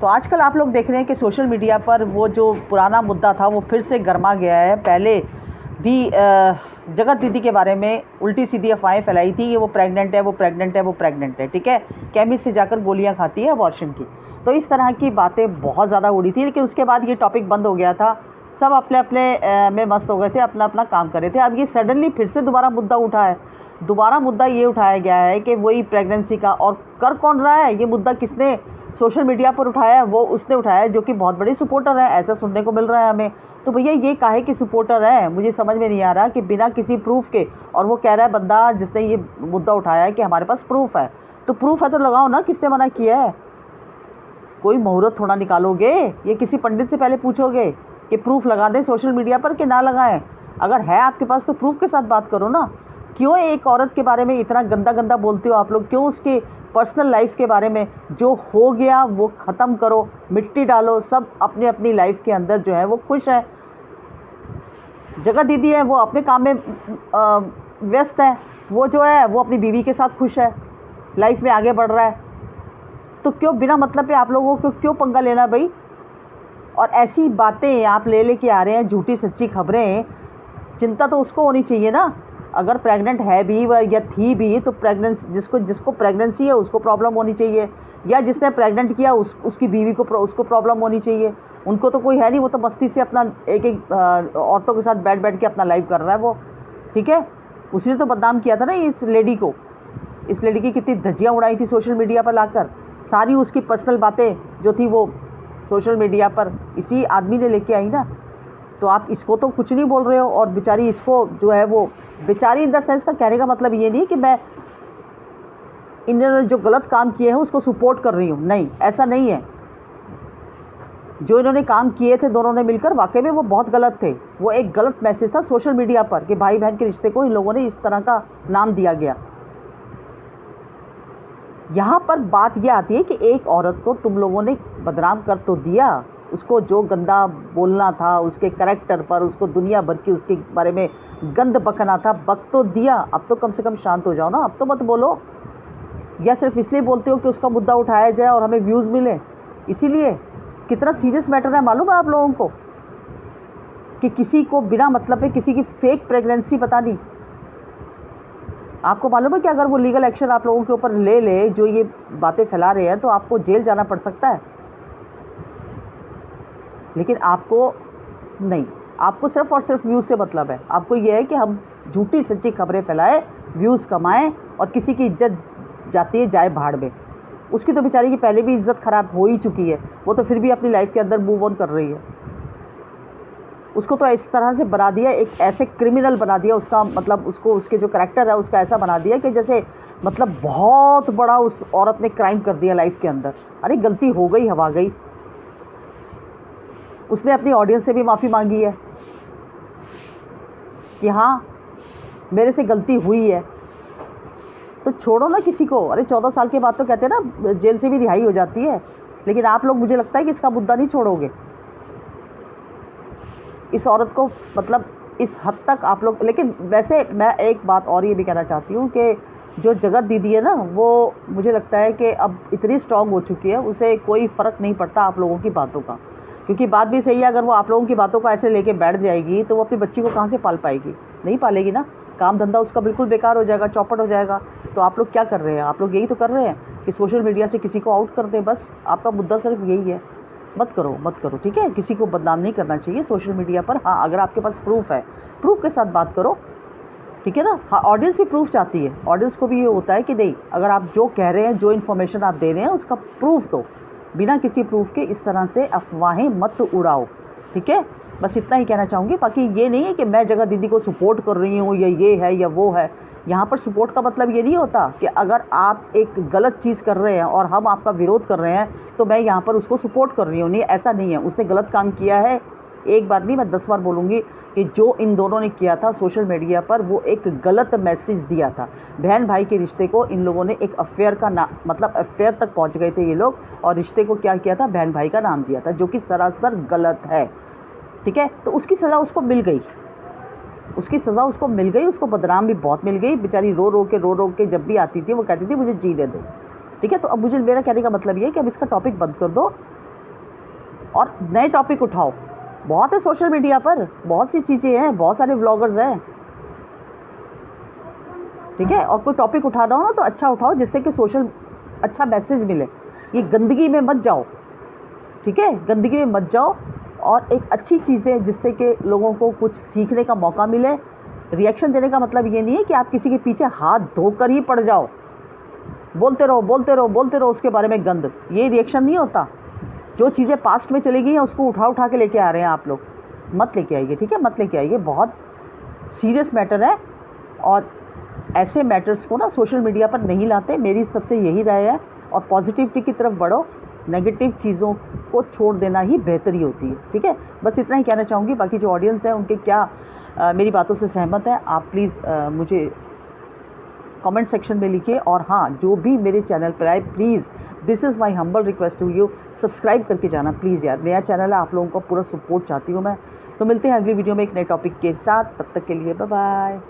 तो आजकल आप लोग देख रहे हैं कि सोशल मीडिया पर वो जो पुराना मुद्दा था वो फिर से गर्मा गया है। पहले भी जगत दीदी के बारे में उल्टी सीधी अफवाहें फैलाई थी कि वो प्रेग्नेंट है, वो प्रेग्नेंट है, वो प्रेग्नेंट है, ठीक है। केमिस्ट से जाकर गोलियां खाती है अबॉर्शन की। तो इस तरह की बातें बहुत ज़्यादा उड़ी थी, लेकिन उसके बाद ये टॉपिक बंद हो गया था। सब अपने अपने में मस्त हो गए थे, अपना अपना काम कर रहे थे। अब ये सडनली फिर से दोबारा मुद्दा उठा है। दोबारा मुद्दा ये उठाया गया है कि वही प्रेगनेंसी का, और कर कौन रहा है ये मुद्दा, किसने सोशल मीडिया पर उठाया है? वो उसने उठाया है जो कि बहुत बड़ी सपोर्टर है, ऐसा सुनने को मिल रहा है हमें। तो भैया ये काहे की सपोर्टर है, मुझे समझ में नहीं आ रहा कि बिना किसी प्रूफ के। और वो कह रहा है बंदा जिसने ये मुद्दा उठाया है कि हमारे पास प्रूफ है। तो प्रूफ है तो लगाओ ना, किसने मना किया है? कोई मुहूर्त थोड़ा निकालोगे, ये किसी पंडित से पहले पूछोगे कि प्रूफ लगा दें सोशल मीडिया पर कि ना लगाएं? अगर है आपके पास तो प्रूफ के साथ बात करो ना। क्यों एक औरत के बारे में इतना गंदा गंदा बोलते हो आप लोग? क्यों उसके पर्सनल लाइफ के बारे में? जो हो गया वो ख़त्म करो, मिट्टी डालो। सब अपनी अपनी लाइफ के अंदर जो है वो खुश है। जगत दीदी है वो अपने काम में व्यस्त है, वो जो है वो अपनी बीवी के साथ खुश है, लाइफ में आगे बढ़ रहा है। तो क्यों बिना मतलब पे आप लोगों को क्यों पंगा लेना भाई? और ऐसी बातें आप लेके आ रहे हैं, झूठी सच्ची खबरें। चिंता तो उसको होनी चाहिए ना, अगर प्रेग्नेंट है भी या थी भी तो प्रेगनेंसी जिसको प्रेगनेंसी है उसको प्रॉब्लम होनी चाहिए, या जिसने प्रेग्नेंट किया उसकी बीवी को उसको प्रॉब्लम होनी चाहिए। उनको तो कोई है नहीं, वो तो मस्ती से अपना एक एक औरतों के साथ बैठ बैठ के अपना लाइफ कर रहा है वो, ठीक है। उसने तो बदनाम किया था ना इस लेडी को। इस लेडी की कितनी धज्जियाँ उड़ाई थी सोशल मीडिया पर लाकर। सारी उसकी पर्सनल बातें जो थी वो सोशल मीडिया पर इसी आदमी ने लेके आई ना। तो आप इसको तो कुछ नहीं बोल रहे हो, और बेचारी इसको जो है वो, बेचारी इन द सेंस का कहने का मतलब ये नहीं कि मैं इन्होंने जो गलत काम किए हैं उसको सपोर्ट कर रही हूँ, नहीं, ऐसा नहीं है। जो इन्होंने काम किए थे दोनों ने मिलकर, वाकई में वो बहुत गलत थे। वो एक गलत मैसेज था सोशल मीडिया पर कि भाई बहन के रिश्ते को इन लोगों ने इस तरह का नाम दिया गया। यहाँ पर बात यह आती है कि एक औरत को तुम लोगों ने बदनाम कर तो दिया, उसको जो गंदा बोलना था उसके करैक्टर पर, उसको दुनिया भर की उसके बारे में गंद बकना था, बक तो दिया। अब तो कम से कम शांत हो जाओ ना, अब तो मत बोलो। या सिर्फ इसलिए बोलते हो कि उसका मुद्दा उठाया जाए और हमें व्यूज़ मिले, इसीलिए? कितना सीरियस मैटर है मालूम है आप लोगों को कि किसी को बिना मतलब पे किसी की फेक प्रेगनेंसी पता नहीं। आपको मालूम है कि अगर वो लीगल एक्शन आप लोगों के ऊपर ले ले जो ये बातें फैला रहे हैं, तो आपको जेल जाना पड़ सकता है। लेकिन आपको नहीं, आपको सिर्फ और सिर्फ व्यूज़ से मतलब है। आपको ये है कि हम झूठी सच्ची खबरें फैलाएं, व्यूज़ कमाएं, और किसी की इज्जत जाती है जाए भाड़ में। उसकी तो बेचारी की पहले भी इज्जत ख़राब हो ही चुकी है, वो तो फिर भी अपनी लाइफ के अंदर मूव ऑन कर रही है। उसको तो इस तरह से बना दिया, एक ऐसे क्रिमिनल बना दिया, उसका मतलब उसको, उसके जो करैक्टर है उसका ऐसा बना दिया कि जैसे मतलब बहुत बड़ा उस औरत ने क्राइम कर दिया लाइफ के अंदर। अरे गलती हो गई, हवा गई। उसने अपनी ऑडियंस से भी माफ़ी मांगी है कि हाँ मेरे से गलती हुई है। तो छोड़ो ना किसी को। अरे 14 साल के बाद तो कहते हैं ना जेल से भी रिहाई हो जाती है। लेकिन आप लोग, मुझे लगता है कि इसका मुद्दा नहीं छोड़ोगे इस औरत को, मतलब इस हद तक आप लोग। लेकिन वैसे मैं एक बात और ये भी कहना चाहती हूँ कि जो जगत दीदी है ना, वो मुझे लगता है कि अब इतनी स्ट्रांग हो चुकी है, उसे कोई फ़र्क नहीं पड़ता आप लोगों की बातों का। क्योंकि बात भी सही है, अगर वो आप लोगों की बातों को ऐसे लेके बैठ जाएगी तो वो अपनी बच्ची को कहाँ से पाल पाएगी? नहीं पालेगी ना। काम धंधा उसका बिल्कुल बेकार हो जाएगा, चौपट हो जाएगा। तो आप लोग क्या कर रहे हैं? आप लोग यही तो कर रहे हैं कि सोशल मीडिया से किसी को आउट कर दें, बस आपका मुद्दा सिर्फ यही है। मत करो, मत करो, ठीक है। किसी को बदनाम नहीं करना चाहिए सोशल मीडिया पर। हाँ, अगर आपके पास प्रूफ है, प्रूफ के साथ बात करो, ठीक है ना। हाँ, ऑडियंस भी प्रूफ चाहती है। ऑडियंस को भी ये होता है कि नहीं, अगर आप जो कह रहे हैं, जो इन्फॉर्मेशन आप दे रहे हैं, उसका प्रूफ दो। बिना किसी प्रूफ के इस तरह से अफवाहें मत उड़ाओ, ठीक है। बस इतना ही कहना चाहूँगी। बाकी ये नहीं है कि मैं जगत दीदी को सपोर्ट कर रही हूँ, या ये है या वो है। यहाँ पर सपोर्ट का मतलब ये नहीं होता कि अगर आप एक गलत चीज़ कर रहे हैं और हम आपका विरोध कर रहे हैं तो मैं यहाँ पर उसको सपोर्ट कर रही हूँ, नहीं, ऐसा नहीं है। उसने गलत काम किया है, एक बार नहीं मैं 10 बार बोलूँगी कि जो इन दोनों ने किया था सोशल मीडिया पर, वो एक गलत मैसेज दिया था। बहन भाई के रिश्ते को इन लोगों ने एक अफेयर का मतलब अफेयर तक पहुँच गए थे ये लोग, और रिश्ते को क्या किया था, बहन भाई का नाम दिया था, जो कि सरासर गलत है, ठीक है। तो उसकी सज़ा उसको मिल गई, उसकी सज़ा उसको मिल गई। उसको बदनाम भी बहुत मिल गई। बेचारी रो रो के जब भी आती थी वो कहती थी मुझे जीने दो, ठीक है। तो अब मुझे, मेरा कहने का मतलब ये है कि अब इसका टॉपिक बंद कर दो, और नए टॉपिक उठाओ। बहुत है सोशल मीडिया पर, बहुत सी चीज़ें हैं, बहुत सारे व्लॉगर्स हैं, ठीक है। और कोई टॉपिक उठाना हो ना तो अच्छा उठाओ, जिससे कि सोशल अच्छा मैसेज मिले। ये गंदगी में मत जाओ, ठीक है, गंदगी में मत जाओ। और एक अच्छी चीज़ें जिससे कि लोगों को कुछ सीखने का मौका मिले। रिएक्शन देने का मतलब ये नहीं है कि आप किसी के पीछे हाथ धोकर ही पड़ जाओ, बोलते रहो बोलते रहो बोलते रहो उसके बारे में गंद। ये रिएक्शन नहीं होता। जो चीज़ें पास्ट में चली गई हैं उसको उठा उठा के लेके आ रहे हैं आप लोग, मत लेके आइए, ठीक है, मत लेके आइए। बहुत सीरियस मैटर है और ऐसे मैटर्स को ना सोशल मीडिया पर नहीं लाते। मेरी सबसे यही राय है। और पॉजिटिविटी की तरफ बढ़ो, नेगेटिव चीज़ों को छोड़ देना ही बेहतरी होती है, ठीक है। बस इतना ही कहना चाहूँगी। बाकी जो ऑडियंस है उनके क्या मेरी बातों से सहमत है, आप प्लीज़ मुझे कमेंट सेक्शन में लिखिए। और हाँ, जो भी मेरे चैनल पर आए, please this is my humble request to you, subscribe करके जाना प्लीज़ यार। नया चैनल है, आप लोगों का पूरा सपोर्ट चाहती हूँ मैं। तो मिलते हैं अगली वीडियो में एक नए टॉपिक के साथ। तब तक के लिए बाय बाय।